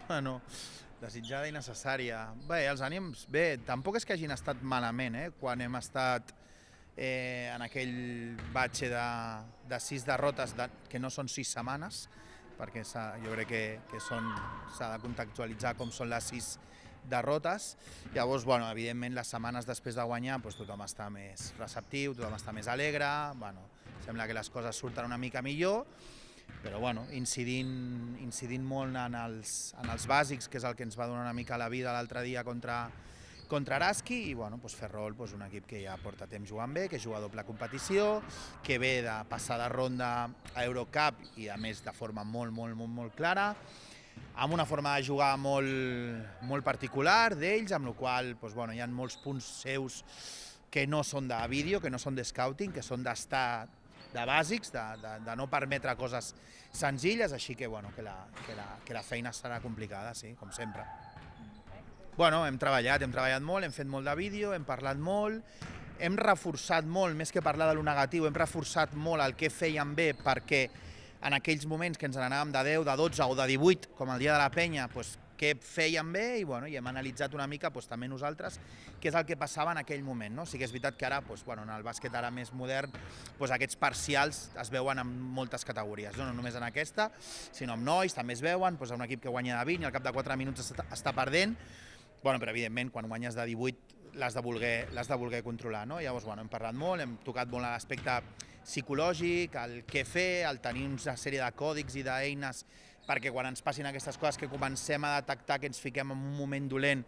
Bueno, desitjada i necessària. Bé, els ànims, bé, tampoc és que hagin estat malament, quan hem estat en aquell batxe de 6 derrotes, que no són 6 setmanes, perquè jo crec que s'ha de contextualitzar com són les 6 derrotes. Llavors, bueno, evidentment, les setmanes després de guanyar tothom està més receptiu, tothom està més alegre, bueno, sembla que les coses surten una mica millor, però bueno, incidint molt en els bàsics, que és el que ens va donar una mica la vida l'altre dia contra Araski, i bueno, Ferrol, un equip que ja porta temps jugant bé, que juga a doble competició, que ve de passar de ronda a Eurocup i a més de forma molt clara, amb una forma de jugar molt particular d'ells, amb la qual cosa hi ha molts punts seus que no són de vídeo, que no són de scouting, que són d'estar de bàsics, de no permetre coses senzilles, així que la feina serà complicada, sí, com sempre. Bueno, hem treballat molt, hem fet molt de vídeo, hem parlat molt, hem reforçat molt, més que parlar de lo negatiu, hem reforçat molt el que fèiem bé, perquè en aquells moments que ens n'anàvem de 10, de 12 o de 18, com el dia de la penya, què fèiem bé, i hem analitzat una mica també nosaltres què és el que passava en aquell moment. Sí que és veritat que ara, en el bàsquet ara més modern, aquests parcials es veuen en moltes categories, no només en aquesta, sinó en nois, també es veuen, un equip que guanya de 20 i al cap de 4 minuts està perdent, però evidentment quan guanyes de 18 l'has de voler controlar. Llavors hem parlat molt, hem tocat molt l'aspecte psicològic, el què fer, el tenir una sèrie de còdics i d'eines perquè quan ens passin aquestes coses que comencem a detectar que ens fiquem en un moment dolent,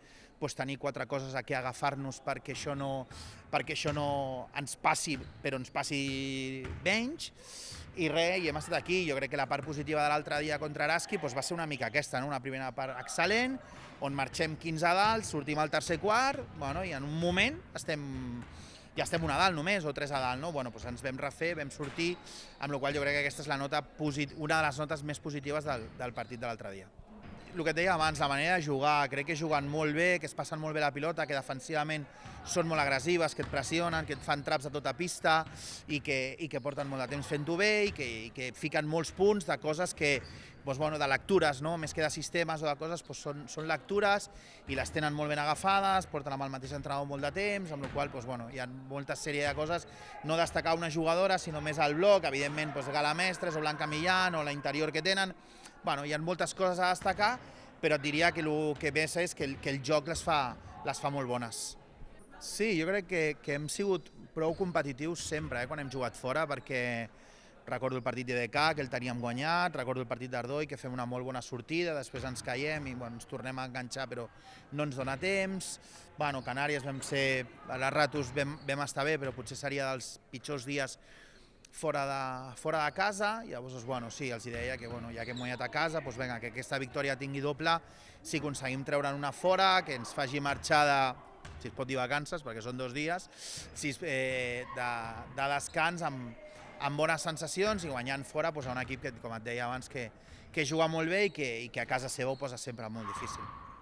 tenir 4 coses a què agafar-nos perquè això no ens passi, però ens passi menys. I res, i hem estat aquí. Jo crec que la part positiva de l'altre dia contra Araski va ser una mica aquesta, una primera part excel·lent, on marxem 15 a dalt, sortim al tercer quart, i en un moment ja estem una a dalt només, o 3 a dalt, ens vam refer, vam sortir, amb la qual jo crec que aquesta és una de les notes més positives del partit de l'altre dia. El que et deia abans, la manera de jugar, crec que juguen molt bé, que es passen molt bé la pilota, que defensivament són molt agressives, que et pressionen, que et fan traps a tota pista i que porten molt de temps fent-ho bé i que fiquen molts punts de coses que, de lectures, més que de sistemes o de coses, són lectures i les tenen molt ben agafades, porten amb el mateix entrenador molt de temps, amb la qual cosa hi ha molta sèrie de coses, no destacar una jugadora, sinó més el bloc, evidentment Gala Mestres o Blanca Millán o l'interior que tenen. Hi ha moltes coses a destacar, però et diria que el que més és que el joc les fa molt bones. Sí, jo crec que hem sigut prou competitius sempre quan hem jugat fora, perquè recordo el partit d'EDK, que el teníem guanyat, recordo el partit d'Ardoi, que fem una molt bona sortida, després ens caiem i ens tornem a enganxar, però no ens dona temps. Canàries a les ratos vam estar bé, però potser seria dels pitjors dies fora de casa. Llavors, sí, els deia que ja que hem guanyat a casa, que aquesta victòria tingui doble, si aconseguim treure'n una fora, que ens faci marxar si es pot dir vacances, perquè són 2 dies, de descans amb bones sensacions i guanyant fora a un equip que, com et deia abans, que juga molt bé i que a casa seva ho posa sempre molt difícil.